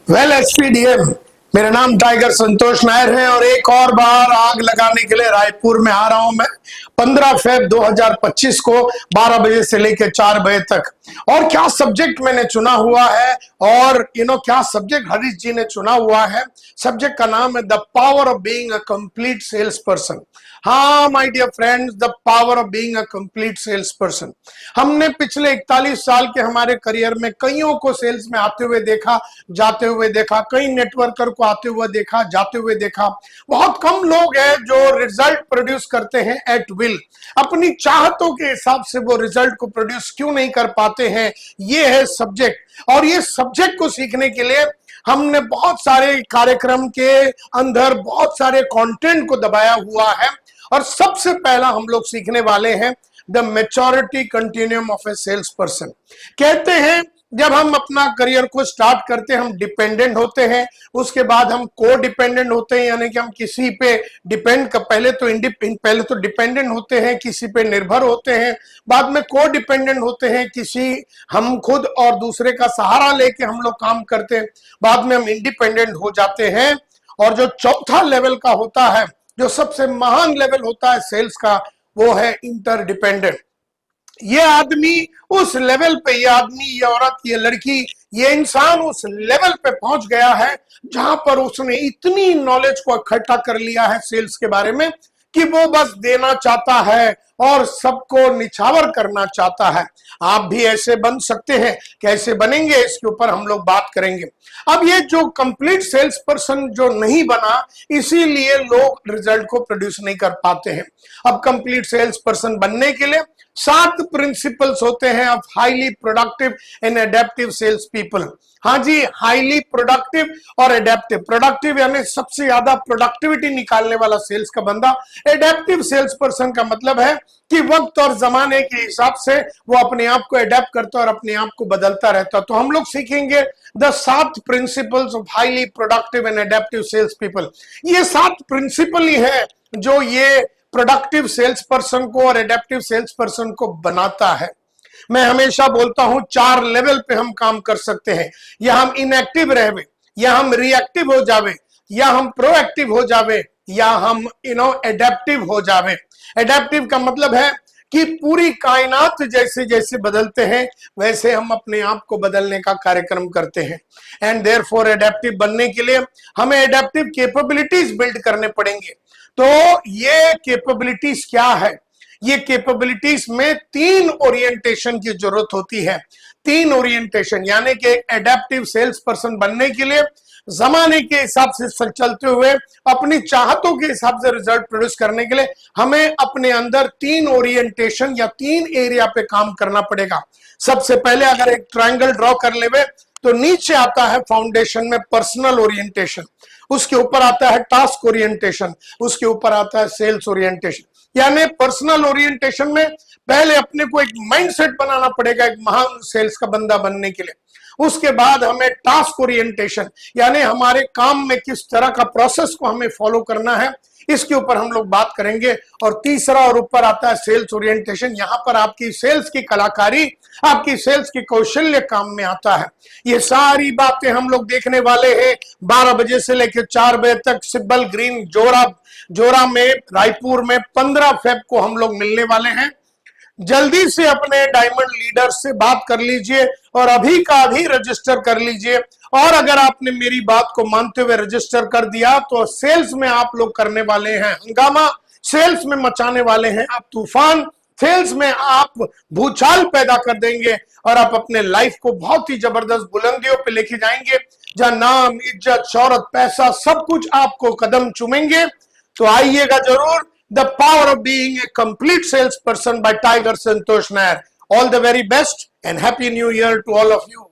Well SPDM, मेरा नाम tiger संतोष नायर है और एक और बार आग लगाने के लिए रायपुर में आ रहा हूं मैं 15 फेब 2025 को 12 बजे से लेकर 4 बजे तक। और क्या सब्जेक्ट मैंने चुना हुआ है और क्या सब्जेक्ट हरीश जी ने चुना हुआ है। सब्जेक्ट का नाम है the power of being a complete sales person. हाँ my dear friends, the power of being a complete sales person. हमने पिछले 41 साल के हमारे करियर में कईयों को सेल्स में आते हुए देखा, जाते हुए देखा, कई नेटवर्कर को आते हुए देखा, जाते हुए देखा। बहुत कम लोग हैं जो रिजल्ट प्रोड्यूस करते हैं एट विल। अपनी चाहतों के हिसाब से वो रिजल्ट को प्रोड्यूस क्यों नहीं कर पाते हैं, ये है सब्जेक्ट। और ये सब्जेक्ट को सीखने के लिए हमने बहुत सारे कार्यक्रम के अंदर बहुत सारे कंटेंट को दबाया हुआ है और सबसे पहला हम लोग सीखने वाले हैं the maturity continuum of a sales person. कहते हैं जब हम अपना करियर को स्टार्ट करते हैं हम डिपेंडेंट होते हैं, उसके बाद हम को डिपेंडेंट होते हैं, यानी कि हम किसी पे डिपेंड कर पहले तो डिपेंडेंट होते हैं, किसी पे निर्भर होते हैं, बाद में को डिपेंडेंट होते हैं, किसी हम खुद और दूसरे का सहारा लेके हम लोग काम करते हैं, बाद में हम इंडिपेंडेंट हो जाते हैं। और जो चौथा लेवल का होता है, जो सबसे महान लेवल होता है सेल्स का, वो है इंटरडिपेंडेंट। ये आदमी उस लेवल पे, ये आदमी, ये औरत, ये लड़की, ये इंसान उस लेवल पे पहुंच गया है जहां पर उसने इतनी नॉलेज को इकट्ठा कर लिया है सेल्स के बारे में कि वो बस देना चाहता है और सबको निछावर करना चाहता है। आप भी ऐसे बन सकते हैं, कैसे बनेंगे इसके ऊपर हम लोग बात करेंगे। अब ये जो कंप्लीट सेल्स पर्सन जो नहीं बना, इसीलिए लोग रिजल्ट को प्रोड्यूस नहीं कर पाते हैं। अब कंप्लीट सेल्स पर्सन बनने के लिए 7 प्रिंसिपल्स होते हैं of highly productive and adaptive sales people. हाँ जी, हाईली प्रोडक्टिव और एडेप्टिव। प्रोडक्टिव यानी सबसे ज्यादा प्रोडक्टिविटी निकालने वाला सेल्स का बंदा। एडेप्टिव सेल्स पर्सन का मतलब है कि वक्त और जमाने के हिसाब से वो अपने आप को एडेप्ट करता और अपने आप को बदलता रहता। तो हम लोग सीखेंगे the 7 principles of highly productive and adaptive sales people. ये 7 प्रिंसिपल ही है जो ये प्रोडक्टिव सेल्स पर्सन को और एडेप्टिव सेल्स पर्सन को बनाता है। मैं हमेशा बोलता हूं 4 लेवल पे हम काम कर सकते हैं। या हम इनएक्टिव रहे, या हम रिएक्टिव हो जावे, या हम प्रोएक्टिव हो जावे, या हम एडेप्टिव हो जावे। एडेप्टिव का मतलब है कि पूरी कायनात जैसे जैसे बदलते हैं वैसे हम अपने आप को बदलने का कार्यक्रम करते हैं। एंड देयरफॉर एडेप्टिव बनने के लिए हमें एडेप्टिव कैपेबिलिटीज बिल्ड करने पड़ेंगे। तो ये कैपेबिलिटीज क्या है? ये कैपेबिलिटीज में 3 ओरिएंटेशन की जरूरत होती है। 3 ओरिएंटेशन, यानी कि एक एडेप्टिव सेल्स पर्सन बनने के लिए जमाने के हिसाब से चलते हुए अपनी चाहतों के हिसाब से रिजल्ट प्रोड्यूस करने के लिए हमें अपने अंदर 3 ओरिएंटेशन या 3 एरिया पे काम करना पड़ेगा। सबसे पहले अगर एक ट्रायंगल ड्रॉ कर लेवे तो नीचे आता है फाउंडेशन में पर्सनल ओरिएंटेशन, उसके ऊपर आता है टास्क ओरिएंटेशन, उसके ऊपर आता है सेल्स ओरिएंटेशन। यानी पर्सनल ओरिएंटेशन में पहले अपने को एक माइंडसेट बनाना पड़ेगा एक महान सेल्स का बंदा बनने के लिए। उसके बाद हमें टास्क ओरिएंटेशन, यानी हमारे काम में किस तरह का प्रोसेस को हमें फॉलो करना है, इसके ऊपर हम लोग बात करेंगे। और तीसरा और ऊपर आता है सेल्स ओरिएंटेशन। यहां पर आपकी सेल्स की कलाकारी, आपकी सेल्स की कौशल्य काम में आता है। ये सारी बातें हम लोग देखने वाले हैं 12 बजे से लेकर 4 बजे तक सिब्बल ग्रीन जोरा में रायपुर में 15 फेब को हम लोग मिलने वाले हैं। जल्दी से अपने डायमंड लीडर से बात कर लीजिए और अभी का अभी रजिस्टर कर लीजिए। और अगर आपने मेरी बात को मानते हुए रजिस्टर कर दिया तो सेल्स में आप लोग करने वाले हैं हंगामा, सेल्स में मचाने वाले हैं आप तूफान, सेल्स में आप भूचाल पैदा कर देंगे और आप अपने लाइफ को बहुत ही जबरदस्त बुलंदियों पे लेके जाएंगे जहां नाम, इज्जत, शौहरत, पैसा सब कुछ आपको कदम चूमेंगे। तो आइएगा जरूर। The power of being a complete salesperson by Tiger Santosh Nair. All the very best and happy new year to all of you.